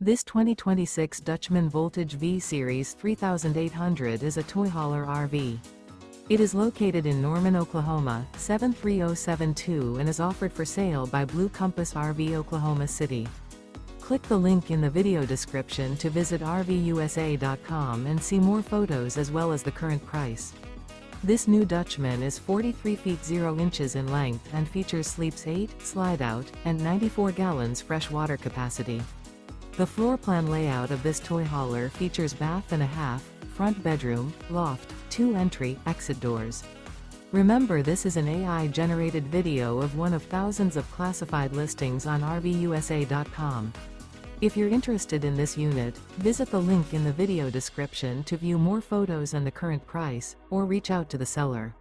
This 2026 Dutchmen Voltage V-Series 3800 is a toy hauler RV. It is located in Norman, Oklahoma, 73072 and is offered for sale by Blue Compass RV Oklahoma City. Click the link in the video description to visit RVUSA.com and see more photos as well as the current price. This new Dutchmen is 43 feet 0 inches in length and features sleeps 8, slide-out, and 94 gallons fresh water capacity. The floor plan layout of this toy hauler features bath and a half, front bedroom, loft, 2 entry, exit doors. Remember, this is an AI-generated video of one of thousands of classified listings on RVUSA.com. If you're interested in this unit, visit the link in the video description to view more photos and the current price, or reach out to the seller.